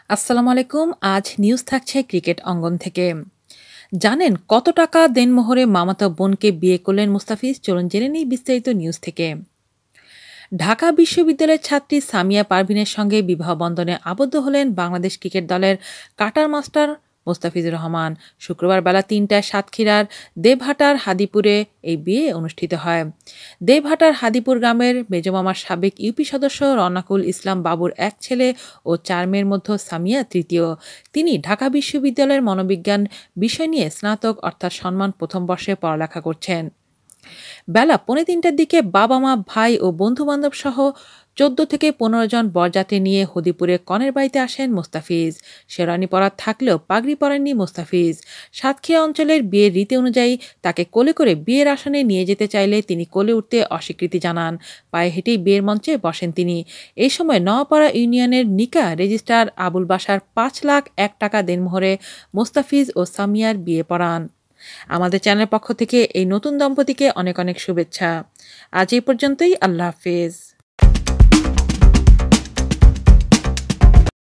আসসালামু আলাইকুম। আজ নিউজ থাকছে ক্রিকেট অঙ্গন থেকে। জানেন কত টাকা দেনমোহরে মামাতো বোনকে বিয়ে করলেন মুস্তাফিজ? চলুন জেনে নিই বিস্তারিত নিউজ থেকে। ঢাকা বিশ্ববিদ্যালয়ের ছাত্রী সামিয়া পারভিনের সঙ্গে বিবাহ বন্ধনে আবদ্ধ হলেন বাংলাদেশ ক্রিকেট দলের কাটার মাস্টার মোস্তাফিজুর রহমান। শুক্রবার বেলা ৩টায় সাতক্ষীরার দেবহাটার হাদিপুরে এই বিয়ে অনুষ্ঠিত হয়। দেবহাটার হাদিপুর গ্রামের মেজমামার সাবেক ইউপি সদস্য রনাকুল ইসলাম বাবুর এক ছেলে ও ৪ মেয়ের মধ্যে সামিয়া তৃতীয়। তিনি ঢাকা বিশ্ববিদ্যালয়ের মনোবিজ্ঞান বিষয় নিয়ে স্নাতক অর্থাৎ সম্মান প্রথম বর্ষে পড়ালেখা করছেন। বেলা 2:30টার দিকে বাবা-মা, ভাই ও বন্ধু-বান্ধব সহ 14 থেকে 15 জন বরযাত্রী নিয়ে হদিপুরে কনের বাড়িতে আসেন মোস্তাফিজ। শেরওয়ানি পরা থাকলেও পাগড়ি পরেননি মোস্তাফিজ। সাতক্ষীরা অঞ্চলের বিয়ের রীতি অনুযায়ী তাকে কোলে করে বিয়ের আসনে নিয়ে যেতে চাইলে তিনি কোলে উঠতে অস্বীকৃতি জানান। পায়ে হেঁটেই বিয়ের মঞ্চে বসেন তিনি। এই সময় নওয়াপাড়া ইউনিয়নের নিকা রেজিস্ট্রার আবুল বাশার 5,01,000 টাকা দেনমোহরে মোস্তাফিজ ও সামিয়ার বিয়ে পড়ান। আমাদের চ্যানেলের পক্ষ থেকে এই নতুন দম্পতিকে অনেক অনেক শুভেচ্ছা। আজ এই পর্যন্তই। আল্লাহ হাফেজ।